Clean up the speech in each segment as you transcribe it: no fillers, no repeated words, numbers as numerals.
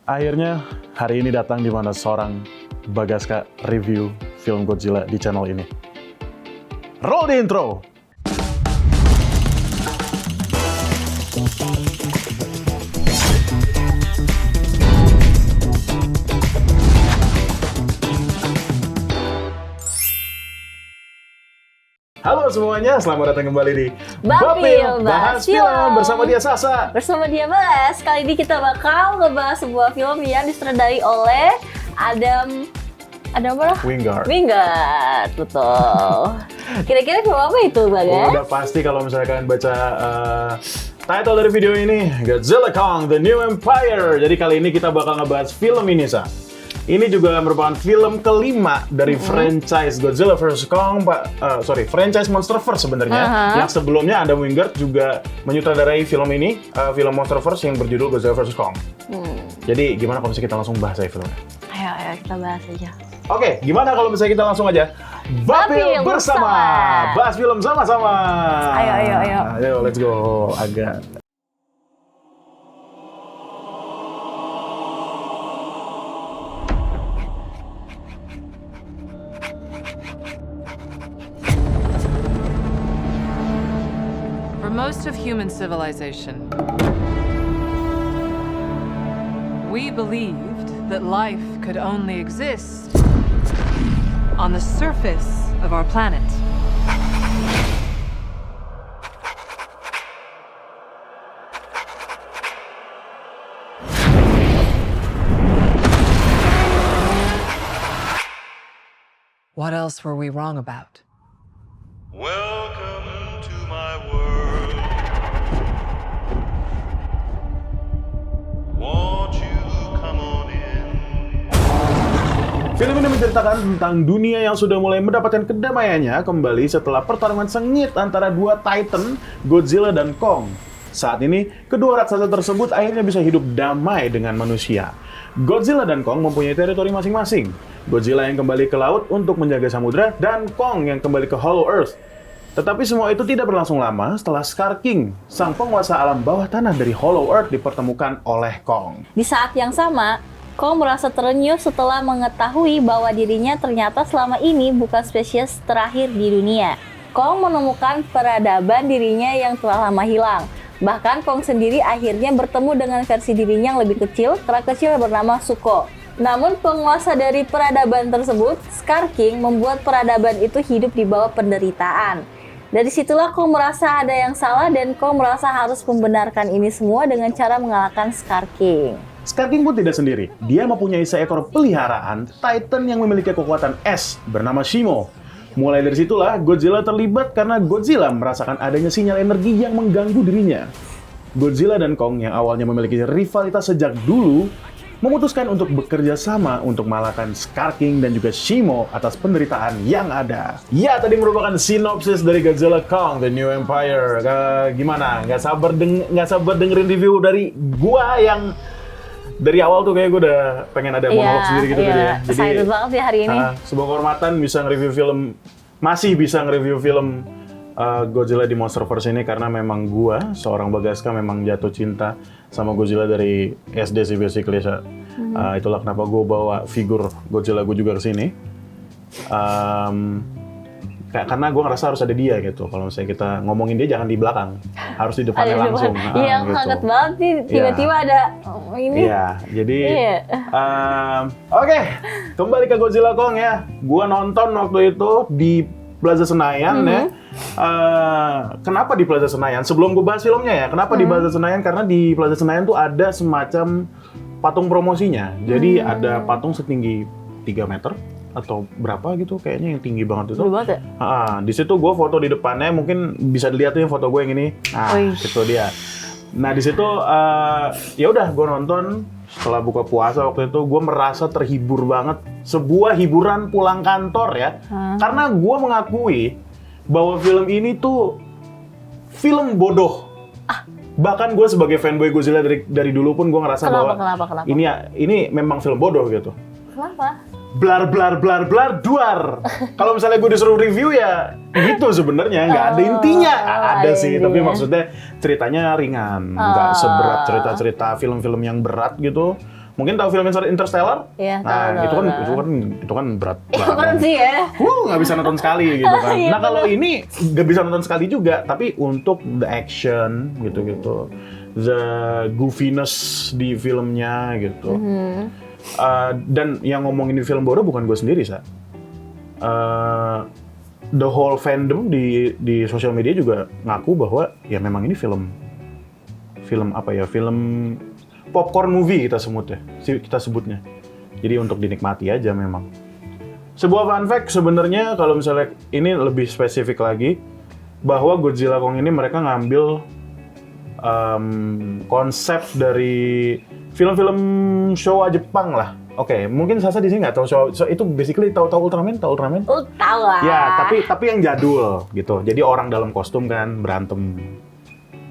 Akhirnya hari ini datang di mana seorang Bagaska review film Godzilla di channel ini. Roll the intro! Halo semuanya, selamat datang kembali di Bapil Bahas Film. bersama dia Sasa. Bersama dia Bas. Kali ini kita bakal ngebahas sebuah film yang disutradarai oleh Adam apa? Wingard. Betul. Kira-kira film apa itu, Bagas? Udah pasti kalau misalkan baca title dari video ini, Godzilla Kong: The New Empire. Jadi kali ini kita bakal ngebahas film ini, Sa. Ini juga merupakan film kelima dari franchise Godzilla vs Kong, franchise Monsterverse sebenarnya. Yang sebelumnya Adam Wingard juga menyutradarai film ini, film Monsterverse yang berjudul Godzilla vs Kong. Jadi gimana kalau misalnya kita langsung bahas aja filmnya? Ayo kita bahas aja. Oke, gimana kalau misalnya kita langsung aja Bapil bersama, bahas film sama-sama. Ayo, let's go. Agak. For most of human civilization, we believed that life could only exist on the surface of our planet. What else were we wrong about? Welcome to my world. Won't you come on in? Film ini menceritakan tentang dunia yang sudah mulai mendapatkan kedamaiannya kembali setelah pertarungan sengit antara dua Titan, Godzilla dan Kong. Saat ini, kedua raksasa tersebut akhirnya bisa hidup damai dengan manusia. Godzilla dan Kong mempunyai teritori masing-masing. Godzilla yang kembali ke laut untuk menjaga samudra, dan Kong yang kembali ke Hollow Earth. Tetapi semua itu tidak berlangsung lama setelah Scar King, sang penguasa alam bawah tanah dari Hollow Earth, dipertemukan oleh Kong. Di saat yang sama, Kong merasa terenyuh setelah mengetahui bahwa dirinya ternyata selama ini bukan spesies terakhir di dunia. Kong menemukan peradaban dirinya yang telah lama hilang. Bahkan Kong sendiri akhirnya bertemu dengan versi dirinya yang lebih kecil, kera kecil bernama Zuko. Namun penguasa dari peradaban tersebut, Scar King, membuat peradaban itu hidup di bawah penderitaan. Dari situlah Kong merasa ada yang salah dan Kong merasa harus membenarkan ini semua dengan cara mengalahkan Scar King. Scar King pun tidak sendiri. Dia mempunyai seekor peliharaan Titan yang memiliki kekuatan es bernama Shimo. Mulai dari situlah Godzilla terlibat karena Godzilla merasakan adanya sinyal energi yang mengganggu dirinya. Godzilla dan Kong yang awalnya memiliki rivalitas sejak dulu memutuskan untuk bekerja sama untuk mengalahkan Scar King dan juga Shimo atas penderitaan yang ada. Ya, tadi merupakan sinopsis dari Godzilla Kong: The New Empire. Gimana? Nggak sabar dengerin review dari gua yang dari awal tuh kayak gue udah pengen ada monolog sendiri gitu tadi ya. Jadi excited banget ya hari ini. Sebuah kehormatan bisa masih bisa nge-review film Godzilla di Monsterverse ini karena memang gue, seorang Bagaska, memang jatuh cinta sama Godzilla dari SD sih basically. Itulah kenapa gue bawa figur Godzilla gue juga ke sini. Karena gue ngerasa harus ada dia gitu. Kalau misalnya kita ngomongin dia jangan di belakang, harus di depannya langsung. Iya, gitu. kaget banget nih tiba-tiba ada ini. Iya, jadi oke, kembali ke Godzilla Kong ya. Gue nonton waktu itu di Plaza Senayan ya. Kenapa di Plaza Senayan? Sebelum gue bahas filmnya ya, kenapa di Plaza Senayan? Karena di Plaza Senayan tuh ada semacam patung promosinya. Jadi ada patung setinggi 3 meter atau berapa gitu, kayaknya yang tinggi banget itu. Banget ya? Di situ gue foto di depannya, mungkin bisa dilihat tuh foto gue yang ini. Nah, itu dia. Nah, di situ ya udah gue nonton setelah buka puasa waktu itu, gue merasa terhibur banget. Sebuah hiburan pulang kantor ya. Karena gue mengakui bahwa film ini tuh film bodoh. Bahkan gue sebagai fanboy Godzilla dari dulu pun gue ngerasa Kenapa? ini memang film bodoh gitu. Kenapa? Blar duar. Kalau misalnya gue disuruh review ya gitu sebenarnya, nggak ada intinya. Ada sih, tapi maksudnya ceritanya ringan, nggak seberat cerita-cerita film-film yang berat gitu. Mungkin tahu film Interstellar? Iya, Nah, tahu. itu kan berat Iya, banget. kan sih ya. Nggak bisa nonton sekali gitu kan. Iya, Nah kalau ini nggak bisa nonton sekali juga, tapi untuk the action gitu-gitu, the goofiness di filmnya gitu. Dan yang ngomongin di film Boro bukan gue sendiri, Sa. The whole fandom di sosial media juga ngaku bahwa ya memang ini film apa ya? Film popcorn movie kita sebutnya. Jadi untuk dinikmati aja memang. Sebuah fun fact sebenarnya kalau misalnya ini lebih spesifik lagi bahwa Godzilla Kong ini mereka ngambil konsep dari film-film Showa Jepang lah. Oke, mungkin Sasa di sini nggak tahu Showa. Itu basically tahu Ultraman? Lu tahu lah. Ya, tapi yang jadul gitu. Jadi orang dalam kostum kan berantem.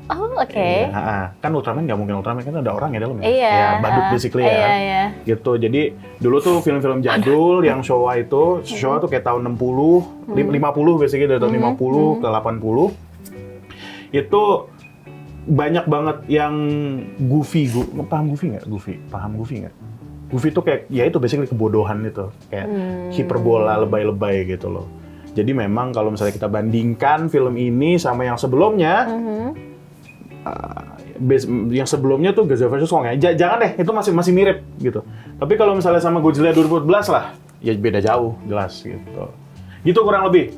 Oh, oke. Iya, kan Ultraman nggak mungkin Ultraman, kan ada orang ya dalam ya. Iya. Ya, badut basically ya. Iya. Gitu. Jadi dulu tuh film-film jadul yang Showa itu, Showa tuh kayak tahun 60, 50 basically dari tahun 50 ke 80. Itu banyak banget yang goofy. Paham goofy nggak? Paham goofy nggak? Goofy tuh kayak, ya itu basically kebodohan itu. Kayak hiperbola, lebay-lebay gitu loh. Jadi memang kalau misalnya kita bandingkan film ini sama yang sebelumnya, yang sebelumnya tuh Godzilla vs Kong ya. Jangan deh, itu masih mirip gitu. Tapi kalau misalnya sama Godzilla 2014 lah, ya beda jauh, jelas gitu. Gitu kurang lebih.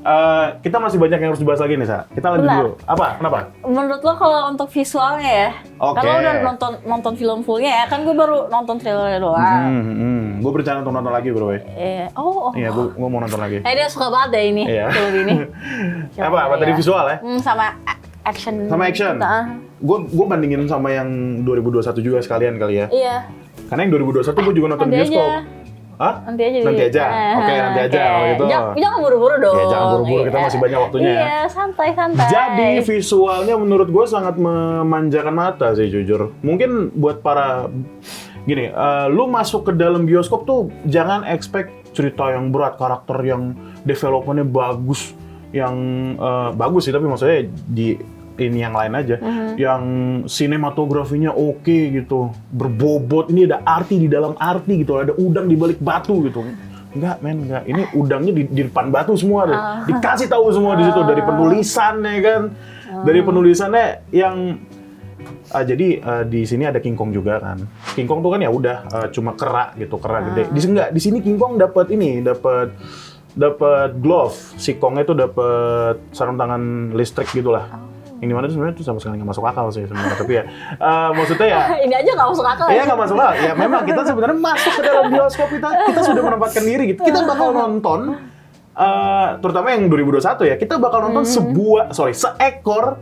Kita masih banyak yang harus dibahas lagi nih, Sa. Kita lanjut Bentar. dulu. Apa? Kenapa? Menurut lo kalau untuk visualnya ya, Oke. kan lo udah nonton film fullnya ya, kan gue baru nonton trailernya doang. Gue berencana untuk nonton lagi, bro. Oh. Iya, gue mau nonton lagi. Dia suka banget deh ini, Iya. film ini. Apa tadi visual ya? Sama action. Sama action? Gue bandingin sama yang 2021 juga sekalian kali ya. Iya. Karena yang 2021 gue juga nonton Nanti bioskop. aja. Hah? Nanti aja. Nanti aja? Oke, nanti aja kalau gitu. Jangan buru-buru dong. Ya, jangan buru-buru, kita masih banyak waktunya ya. Iya, santai-santai. Jadi visualnya menurut gue sangat memanjakan mata sih jujur. Mungkin buat para gini, lu masuk ke dalam bioskop tuh jangan expect cerita yang berat, karakter yang developmentnya bagus, yang bagus sih tapi maksudnya di ini yang lain aja, yang sinematografinya oke gitu, berbobot, ini ada arti di dalam arti gitu, ada udang di balik batu gitu. Enggak, enggak. Ini udangnya di depan batu semua tuh. Dikasih tahu semua di situ dari penulisannya kan. Dari penulisannya yang jadi di sini ada King Kong juga kan. King Kong tuh kan ya udah cuma kera gitu, kera gede. Di sini King Kong dapat glove. Si Kongnya tuh dapat sarung tangan listrik gitulah. Yang dimana sebenarnya itu sama sekali nggak masuk akal sih sebenarnya, tapi ya maksudnya ya ini aja nggak masuk akal ya nggak masuk akal. Ya memang kita sebenarnya masuk ke dalam bioskop, kita sudah menempatkan diri gitu. Kita bakal nonton terutama yang 2021 ya, kita bakal nonton seekor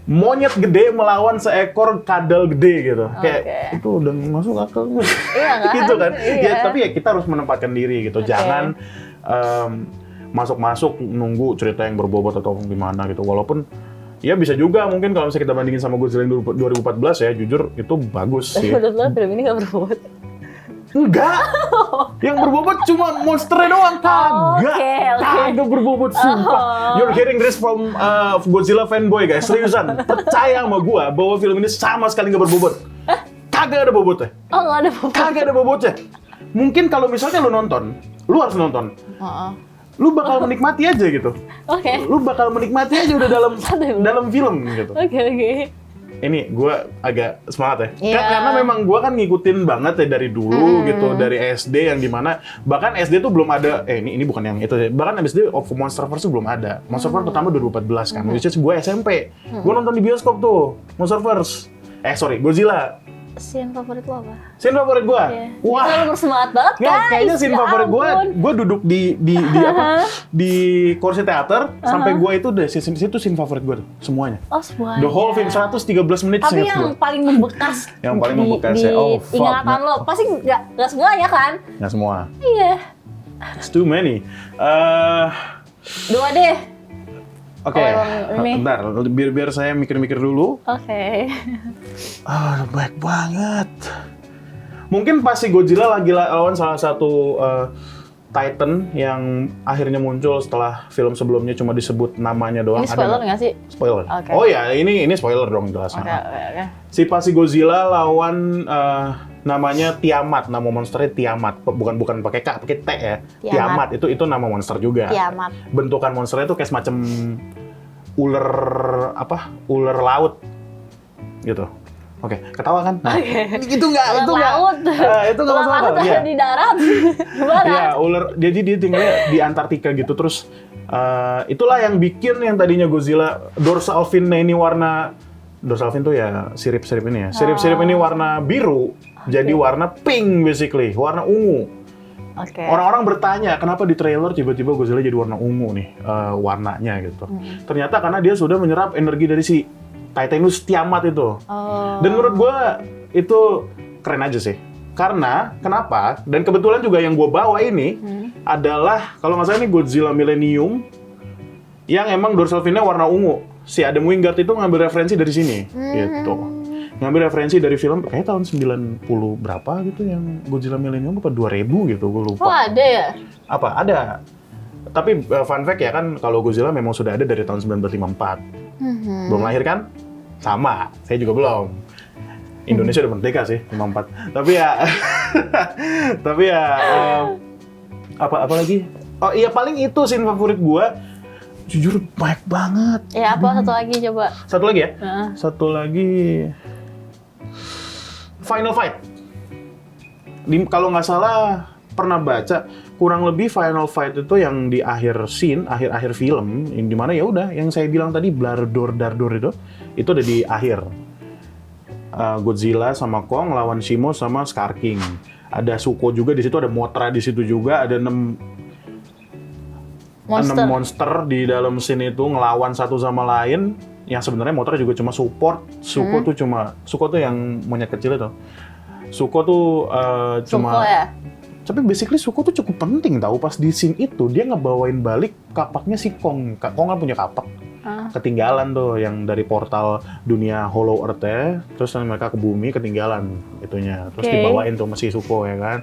monyet gede melawan seekor kadal gede gitu. Kayak itu udah masuk akal Iya kan? gitu kan. Iya. Ya tapi ya kita harus menempatkan diri gitu. Jangan masuk nunggu cerita yang berbobot atau gimana gitu. Walaupun ya bisa juga mungkin kalau misalnya kita bandingin sama Godzilla 2014 ya, jujur itu bagus sih. Menurut lo film ini nggak berbobot? Enggak. Yang berbobot cuma monsternya doang. Kagak berbobot, sumpah. You're hearing this from Godzilla fanboy guys, seriusan. Percaya sama gua bahwa film ini sama sekali nggak berbobot. Kagak ada bobotnya. Oh, nggak ada bobot. Kagak ada bobotnya. Mungkin kalau misalnya lu harus nonton. Lu bakal menikmati aja gitu. Oke. Lu bakal menikmati aja udah dalam film gitu. Oke. Ini gue agak semangat ya. Iya. Karena memang gue kan ngikutin banget ya dari dulu gitu, dari SD yang dimana bahkan SD tuh belum ada. Ini bukan yang itu ya. Bahkan SD of Monsterverse tuh belum ada. Monsterverse pertama 2014 kan. Which is gue SMP. Gue nonton di bioskop tuh Monsterverse. Godzilla. Scene favorit lo apa? Scene favorit gue? Wah. Itu bersemangat banget guys. Nggak, kayaknya scene Ya favorit ampun. gue duduk di kursi teater sampai gue itu deh situ scene favorit gue tuh semuanya. Oh, semuanya. The whole film 113 menit. Tapi seingat yang gue. paling membekas Yang paling membekas di ya. Oh, fuck. ingatan lo pasti nggak semuanya kan? Nggak semua. Iya. It's too many. Dua deh. Oke, ini. bentar, biar saya mikir-mikir dulu. Oke. Baik banget. Mungkin pas si Godzilla lagi lawan salah satu Titan yang akhirnya muncul setelah film sebelumnya cuma disebut namanya doang. Ini spoiler nggak sih? Spoiler. Oke. Oh ya, ini spoiler dong jelas. Oke. Si Godzilla lawan Namanya Tiamat, nama monsternya Tiamat. Bukan pakai K, pakai T ya. Tiamat itu nama monster juga. Tiamat. Bentukan monsternya itu kayak semacam ular ular laut gitu. Oke, ketawa kan? Nah, itu nggak Laut. itu nggak Ular masalah. laut Iya. ada di darat. Gimana? Iya, ular. Jadi dia tinggalnya di Antartika gitu. Terus itulah yang bikin yang tadinya Godzilla dorsal fin-nya ini warna dorsal fin tuh ya sirip-sirip ini ya. Sirip-sirip ini warna biru, jadi warna pink basically, warna ungu. Oke. Orang-orang bertanya kenapa di trailer tiba-tiba Godzilla jadi warna ungu nih warnanya gitu. Ternyata karena dia sudah menyerap energi dari si Titanus Tiamat itu. Oh. Dan menurut gue itu keren aja sih. Karena, kenapa? Dan kebetulan juga yang gue bawa ini adalah, kalau nggak salah ini Godzilla Millennium yang emang dorsal fin-nya warna ungu. Si Adam Wingard itu ngambil referensi dari sini. Gitu. Ngambil referensi dari film, kayak tahun 90 berapa gitu yang Godzilla Millennium, apa 2000 gitu, gue lupa. Oh ada ya? Apa? Ada. Tapi fun fact ya kan, kalau Godzilla memang sudah ada dari tahun 1954. Belum lahir kan? Sama, saya juga belum. Indonesia udah merdeka sih, 54. Tapi ya, apa lagi? Oh iya, paling itu scene favorit gua. Jujur banyak banget. Ya apa satu lagi coba? Satu lagi ya? Heeh. Satu lagi, Final Fight. Kalau nggak salah pernah baca, kurang lebih Final Fight itu yang di akhir scene, akhir film, yang dimana ya udah, yang saya bilang tadi Blardor Dardor itu udah di akhir. Godzilla sama Kong lawan Shimo sama Scar King. Ada Zuko juga di situ, ada Mothra di situ juga, ada 6 monster di dalam scene itu ngelawan satu sama lain. Yang sebenarnya Mothra juga cuma support. Zuko tuh yang monyet kecil itu. Zuko tuh cuma Zuko ya? Tapi basically Zuko tuh cukup penting tahu, pas di scene itu dia ngebawain balik kapaknya si Kong. Kong kan punya kapak. Ketinggalan tuh yang dari portal dunia Hollow Earth ya. Terus mereka ke bumi ketinggalan itunya. Terus dibawain tuh masih Zuko ya kan.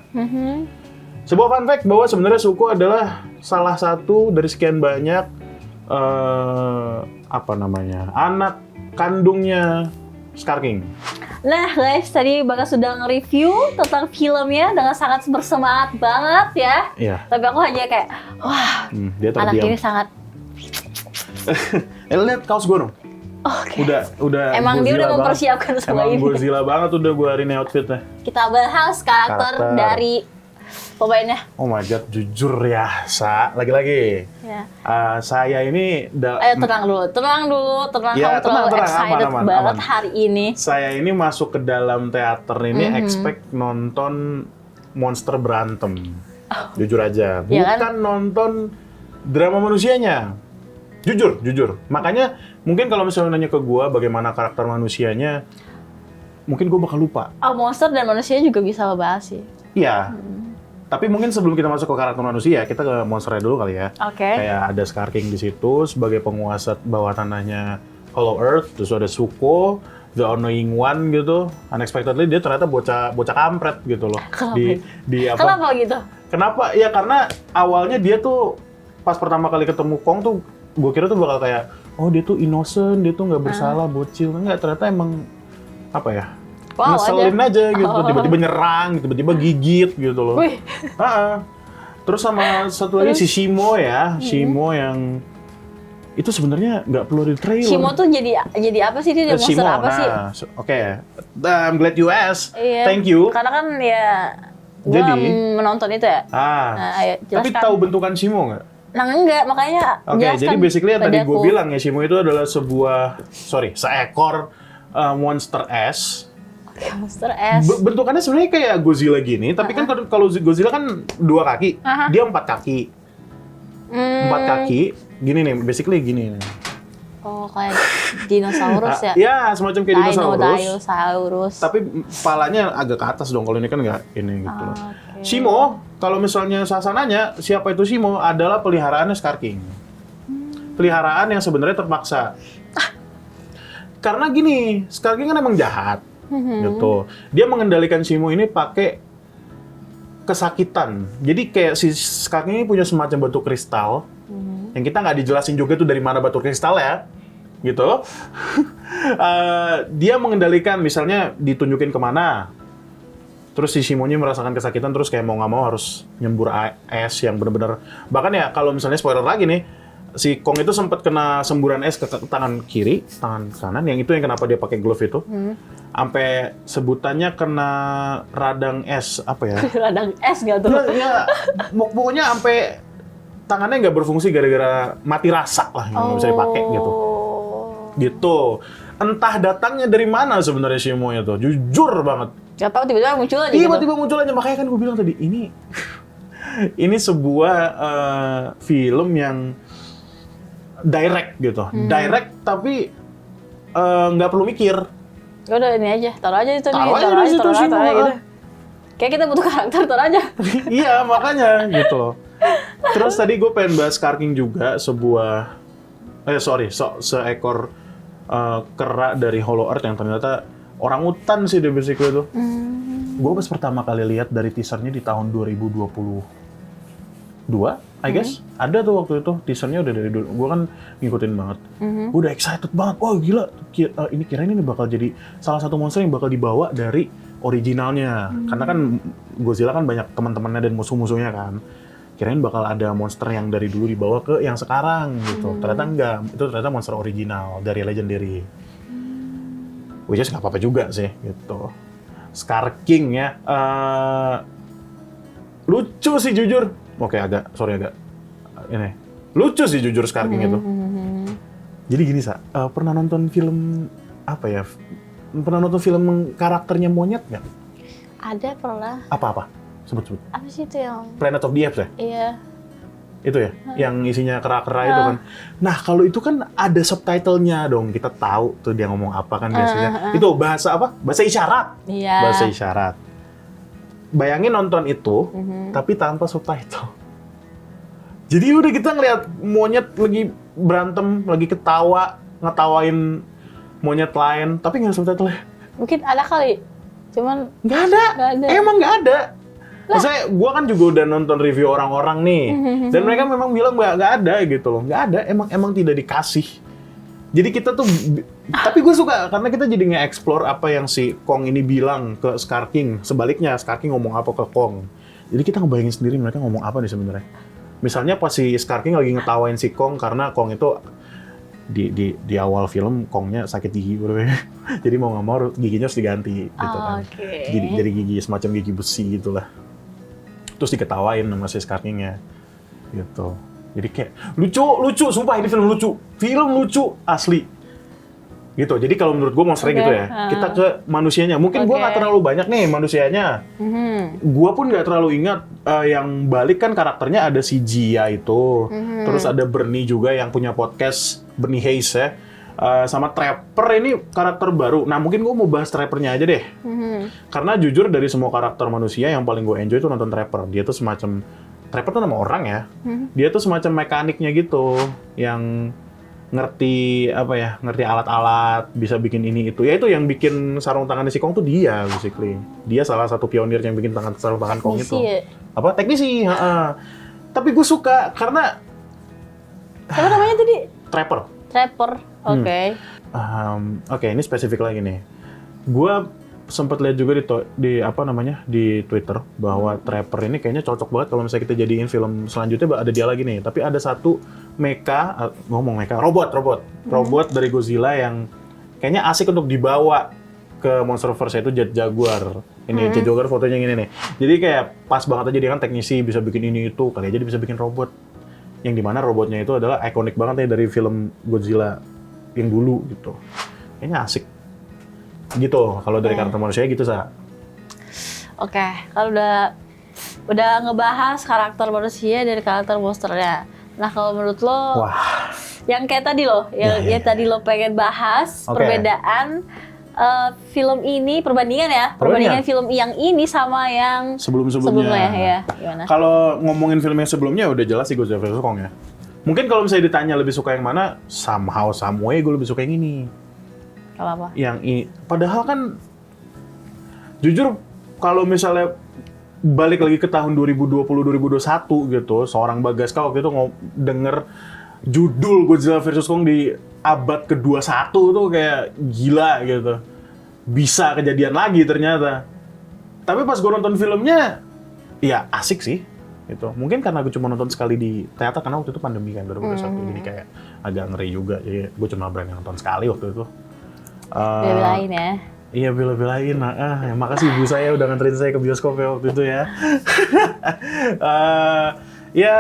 Sebuah fun fact bahwa sebenarnya Zuko adalah salah satu dari sekian banyak anak kandungnya Scar King. Nah guys, tadi Bagas sudah nge-review tentang filmnya dengan sangat bersemangat banget ya. Iya. Tapi aku hanya kayak, wah, Dia anak terdiam. ini sangat... Lihat kaos gue dong. Oke. Udah Emang dia Godzilla udah banget. mempersiapkan semua Emang ini. Godzilla banget udah gue hari ini outfitnya. Kita bahas karakter dari pemainnya. Oh my god, jujur ya, lagi-lagi. Ya. Saya ini Ayo tenang dulu. Ya, Kamu terlalu tenang, excited aman, banget aman. hari ini. Saya ini masuk ke dalam teater ini expect nonton monster berantem. Jujur aja, Iya kan? bukan nonton drama manusianya. Jujur. Makanya mungkin kalau misalnya nanya ke gua bagaimana karakter manusianya, mungkin gua bakal lupa. Oh, monster dan manusia juga bisa lo bahas sih. Iya. Tapi mungkin sebelum kita masuk ke karakter manusia, kita ke monsternya dulu kali ya. Oke. Kayak ada Scar King di situ sebagai penguasa bawah tanahnya Hollow Earth, terus ada Zuko, the annoying one gitu. Unexpectedly dia ternyata bocah kampret gitu loh. Kenapa gitu? Kenapa? Ya karena awalnya dia tuh pas pertama kali ketemu Kong tuh gue kira tuh bakal kayak, oh dia tuh innocent, dia tuh nggak bersalah, bocil. Enggak, ternyata emang apa ya? Wow, ngeselin aja gitu, tiba-tiba nyerang, tiba-tiba gigit gitu loh. Wih. Terus sama satu lagi si Shimo ya, Shimo yang itu sebenarnya nggak perlu di trailer. Shimo tuh jadi apa sih, dia monster Shimo, apa sih? Oke. I'm glad you asked. Iya. Thank you. Karena kan ya gue menonton itu ya. Nah, ayo, Tapi jelaskan. tahu bentukan Shimo nggak? Nah enggak, makanya Oke, jelaskan jadi basically yang tadi gue padaku. bilang ya, Shimo itu adalah seekor monster S. Monster S. Bentukannya sebenarnya kayak Godzilla gini, tapi kan kalau Godzilla kan 2 kaki, dia 4 kaki. 4 kaki, gini nih, basically gini nih. Oh, kayak dinosaurus ya? Ya, semacam kayak dinosaurus. Tapi kepalanya agak ke atas dong, kalau ini kan nggak ini gitu loh. Okay. Shimo, kalau misalnya Sasananya, siapa itu Shimo? Adalah peliharaannya Scar King. Peliharaan yang sebenarnya terpaksa. Karena gini, Scar King kan emang jahat. Gitu. Dia mengendalikan Shimo ini pakai kesakitan. Jadi kayak si Scar King ini punya semacam batu kristal. Yang kita nggak dijelasin juga tuh dari mana batu kristal ya. Gitu. Dia mengendalikan, misalnya ditunjukin kemana. Terus si Shimonya merasakan kesakitan, terus kayak mau nggak mau harus nyembur es yang bener-bener. Bahkan ya kalau misalnya spoiler lagi nih, si Kong itu sempat kena semburan es ke tangan kiri, tangan kanan, yang itu yang kenapa dia pakai glove itu. Sampai sebutannya kena radang es, apa ya? Radang es nggak tuh? Ya, pokoknya sampai tangannya nggak berfungsi gara-gara mati rasa lah, nggak bisa dipakai gitu. Gitu. Entah datangnya dari mana sebenarnya Shimonya tuh, jujur banget. Gak tau tiba-tiba muncul aja gitu. Tiba-tiba muncul aja, makanya kan gue bilang tadi ini sebuah film yang direct gitu, direct tapi nggak perlu mikir. Ya udah ini aja, taruh aja itu Taruh nih, aja di situ sih, taruh aja Mbak. gitu. Kayak kita butuh karakter, taruh aja. Iya makanya gitu loh. Terus tadi gue pengen bahas Scar King juga, seekor kera dari Hollow Earth yang ternyata orang utan sih dia basically itu. Gue pas pertama kali lihat dari teasernya di tahun 2022, I guess. Ada tuh waktu itu, teasernya udah dari dulu. Gue kan ngikutin banget. Gue udah excited banget. Wah gila, ini kirain ini bakal jadi salah satu monster yang bakal dibawa dari originalnya. Karena kan Godzilla kan banyak teman-temannya dan musuh-musuhnya kan. Kirain bakal ada monster yang dari dulu dibawa ke yang sekarang gitu. Ternyata enggak, itu ternyata monster original dari Legendary. Which is nggak apa-apa juga sih gitu. Scar King ya, lucu sih jujur. Oke agak ini lucu sih jujur Scar King itu. Jadi gini pernah nonton film apa ya? Pernah nonton film karakternya monyet nggak? Ada pernah. Apa? Sebut. Apa sih itu yang? Planet of the Apes ya? Iya. Itu ya, yang isinya kera-kera itu kan. Nah, kalau itu kan ada subtitlenya dong, kita tahu tuh dia ngomong apa kan biasanya. Itu bahasa apa? Bahasa isyarat. Iya. Bahasa isyarat. Bayangin nonton itu, tapi tanpa subtitle. Jadi udah kita ngeliat monyet lagi berantem, lagi ketawa, ngetawain monyet lain, tapi nggak ada subtitle. Mungkin ada kali, cuman Nggak ada. Nggak ada. Emang nggak ada. Maksudnya, gue kan juga udah nonton review orang-orang nih, dan mereka memang bilang nggak ada gitu loh, nggak ada, emang tidak dikasih. Jadi kita tuh, tapi gue suka karena kita jadi nge-explore apa yang si Kong ini bilang ke Scar King, sebaliknya Scar King ngomong apa ke Kong. Jadi kita ngebayangin sendiri mereka ngomong apa nih sebenarnya. Misalnya pas si Scar King lagi ngetawain si Kong karena Kong itu di awal film Kongnya sakit gigi, jadi mau nggak mau giginya harus diganti gitu kan. Jadi gigi semacam gigi besi gitulah. Terus diketawain sama si Scar King-nya gitu. Jadi kayak lucu, sumpah ini film lucu asli gitu. Jadi kalau menurut gue monsternya gitu ya, kita ke manusianya. Mungkin gue nggak terlalu banyak nih manusianya. Gue pun nggak terlalu ingat yang balik kan karakternya ada si Jia itu, terus ada Bernie juga yang punya podcast, Bernie Hayes ya. Sama Trapper ini karakter baru. Nah mungkin gue mau bahas Trappernya aja deh. Karena jujur dari semua karakter manusia yang paling gue enjoy itu nonton Trapper. Dia tuh semacam, Trapper tuh nama orang ya. Dia tuh semacam mekaniknya gitu, yang ngerti ngerti alat-alat, bisa bikin ini itu. Ya itu yang bikin sarung tangannya si Kong tuh dia basically. Dia salah satu pionir yang bikin sarung tangan Kong itu. Ya? Apa? Teknisi. Tapi gue suka karena Apa namanya tadi? Trapper. Oke. Oke, ini spesifik lagi nih. Gue sempat lihat juga di Twitter bahwa Trapper ini kayaknya cocok banget kalau misalnya kita jadiin film selanjutnya ada dia lagi nih. Tapi ada satu robot dari Godzilla yang kayaknya asik untuk dibawa ke Monsterverse, itu Jet Jaguar. Ini Jet Jaguar fotonya yang ini nih. Jadi kayak pas banget aja, dia kan teknisi, bisa bikin ini itu, kali aja dia bisa bikin robot. Yang dimana robotnya itu adalah ikonik banget nih dari film Godzilla yang dulu gitu. Kayaknya asik. Gitu, kalau dari karakter manusia gitu, Oke, kalau udah ngebahas karakter manusia dari karakter monsternya. Nah, kalau menurut lo, yang kayak tadi lo, yang tadi lo pengen bahas, perbedaan film ini, perbandingan film yang ini sama yang sebelumnya ya, gimana? Kalau ngomongin film yang sebelumnya udah jelas sih Godzilla vs Kong ya. Mungkin kalau misalnya ditanya lebih suka yang mana, somehow, some way gue lebih suka yang ini. Kalau apa? Yang ini, padahal kan jujur kalau misalnya balik lagi ke tahun 2020-2021 gitu, seorang Bagaska waktu itu denger judul Godzilla vs Kong di abad ke-21 tuh kayak gila gitu. Bisa kejadian lagi ternyata. Tapi pas gue nonton filmnya, ya asik sih. Gitu. Mungkin karena gue cuma nonton sekali di teater, karena waktu itu pandemi kan, 2021. Jadi kayak agak ngeri juga. Jadi gue cuma berani nonton sekali waktu itu. Bela-belain ya. Iya, bela-belain. Ya, makasih ibu saya udah nganterin saya ke bioskop ya waktu itu ya. Ya,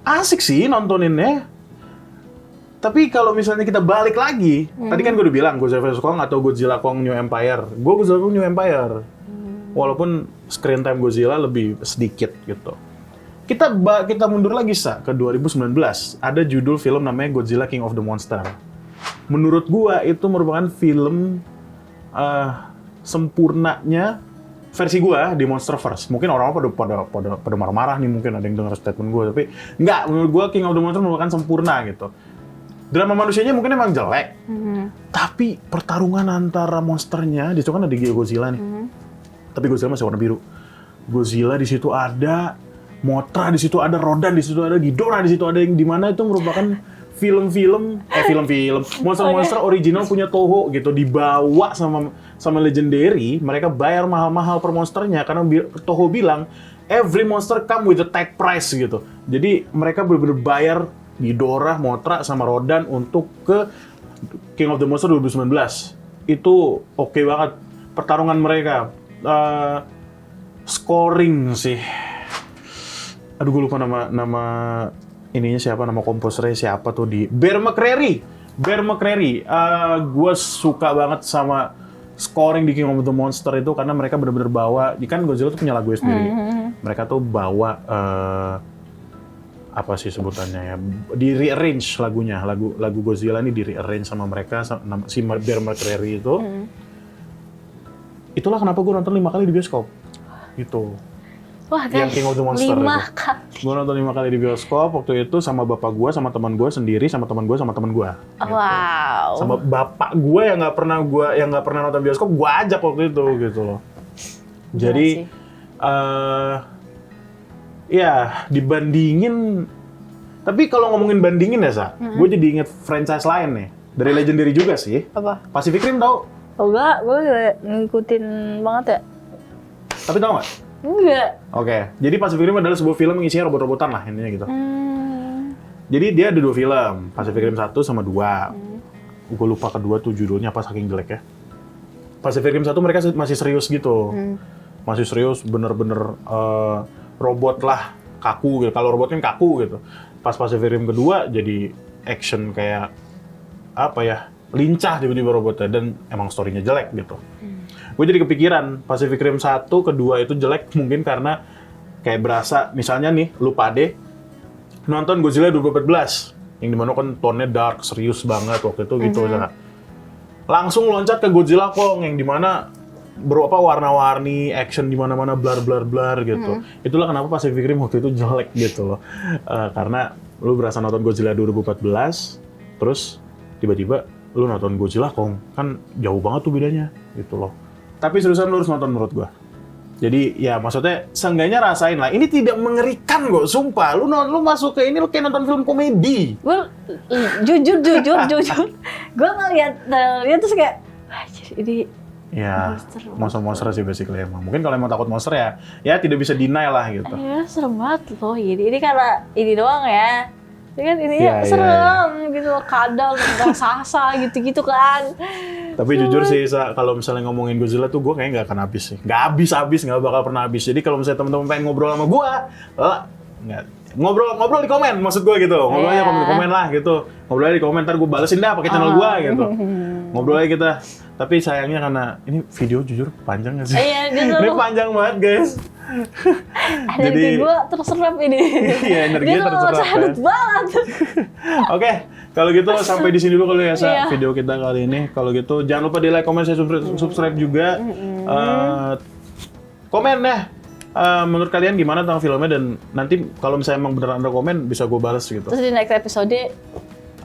asik sih nontoninnya. Tapi kalau misalnya kita balik lagi, tadi kan gue udah bilang Godzilla vs Kong atau Godzilla Kong New Empire. Gue Godzilla Kong New Empire. Walaupun screen time Godzilla lebih sedikit gitu. Kita mundur lagi ke 2019. Ada judul film namanya Godzilla King of the Monster. Menurut gua itu merupakan film sempurnanya versi gua di Monsterverse. Mungkin orang-orang pada marah-marah nih, mungkin ada yang dengar statement gua, tapi enggak, menurut gua King of the Monster merupakan sempurna gitu. Drama manusianya mungkin emang jelek, tapi pertarungan antara monsternya, di situ kan ada Godzilla nih. Tapi Godzilla masih warna biru. Godzilla di situ ada, Mothra di situ ada, Rodan di situ ada, Ghidorah di situ ada, yang dimana itu merupakan film-film monster-monster original punya Toho gitu, dibawa sama Legendary. Mereka bayar mahal-mahal per monsternya karena Toho bilang every monster come with a tag price gitu. Jadi mereka benar-benar bayar Ghidorah, Mothra sama Rodan untuk ke King of the Monster 2019. Itu oke banget pertarungan mereka. Scoring sih, aduh gue lupa nama ininya siapa, nama komposernya siapa tuh, di Bear McCreary. Gue suka banget sama scoring di King of the Monster itu karena mereka benar-benar bawa, kan Godzilla tuh punya lagu sendiri. Mereka tuh bawa apa sih sebutannya ya, di rearrange lagunya, lagu Godzilla ini di rearrange sama mereka, si Bear McCreary itu. Itulah kenapa gue nonton 5 kali di bioskop. Gitu. Wah, yang guys, King of the Monster 5 itu. kali. Gue nonton 5 kali di bioskop waktu itu sama bapak gue, sama teman gue sendiri, sama teman gue. Gitu. Wow. Sama bapak gue yang nggak pernah nonton bioskop, gue ajak waktu itu gitu loh. Jadi ya dibandingin. Tapi kalau ngomongin bandingin ya, Sa, gue jadi inget franchise lain nih. Dari Legendary juga sih. Apa? Pacific Rim tau? Oh, enggak, gue ngikutin banget ya. Tapi tau nggak? Enggak. Oke, jadi Pacific Rim adalah sebuah film yang isinya robot-robotan lah intinya gitu. Jadi dia ada 2 film, Pacific Rim 1 sama 2. Gue lupa kedua tuh judulnya apa saking jelek ya. Pacific Rim 1 mereka masih serius gitu. Masih serius, bener-bener robot lah, kaku gitu. Kalau robot kan kaku gitu. Pas Pacific Rim kedua jadi action kayak apa ya, lincah tiba-tiba robotnya, dan emang story-nya jelek gitu. Gue jadi kepikiran, Pacific Rim 1, kedua itu jelek mungkin karena kayak berasa, misalnya nih, lu pade nonton Godzilla 2014, yang dimana kan tone-nya dark, serius banget waktu itu gitu. Langsung loncat ke Godzilla Kong, yang dimana berupa warna-warni, action di mana-mana, blar gitu. Itulah kenapa Pacific Rim waktu itu jelek gitu loh. Karena lu berasa nonton Godzilla 2014, terus tiba-tiba lu nonton Godzilla Kong, kan jauh banget tuh bedanya gitu loh. Tapi seriusan lu harus nonton menurut gua. Jadi ya maksudnya seenggaknya rasain lah. Ini tidak mengerikan kok, sumpah. Lu masuk ke ini lu kayak nonton film komedi. Gue jujur. Gue ngeliat terus kayak, anjir, ini Ya, monster sih basically emang. Mungkin kalau emang takut monster ya tidak bisa deny lah gitu. ya serem banget loh ini karena ini doang ya. Kan ini serem gitu, kadang raksasa gitu-gitu kan. Tapi jujur sih, kalau misalnya ngomongin Godzilla tuh gue kayaknya nggak akan habis sih. Nggak habis, nggak bakal pernah habis. Jadi kalau misalnya teman-teman pengen ngobrol sama gue, ngobrol di komen, maksud gue gitu. Ngobrol aja komen lah gitu. Ngobrol aja di komen, ntar gue balesin dah pakai channel gue gitu. Ngobrol aja kita. Tapi sayangnya karena ini video jujur panjang nggak sih? Iya, ini panjang banget guys. Energi gue terserap ini. Iya, energinya terserap kan. Banget. Oke, kalau gitu sampai di sini dulu kali ya video kita kali ini. Kalau gitu jangan lupa di like, comment, subscribe juga. Komen ya. Menurut kalian gimana tentang filmnya, dan nanti kalau misalnya emang beneran ada komen bisa gue balas gitu. Terus di next episode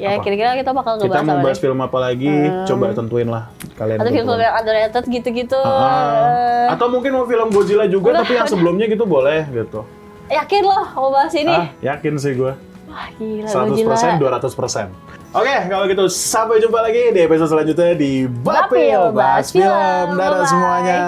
ya kira-kira kita bakal ngebahas kita mau bahas film apa lagi, coba tentuin lah kalian. Atau film yang underrated gitu-gitu. Atau mungkin mau film Godzilla juga tapi yang sebelumnya gitu boleh gitu. Yakin loh mau bahas ini? Yakin sih gue. Wah, gila, 100%, 200%. Oke, kalau gitu sampai jumpa lagi di episode selanjutnya di Bapil Bapil, Bahas Bahas Film. Film. Dadah Bye-bye. semuanya.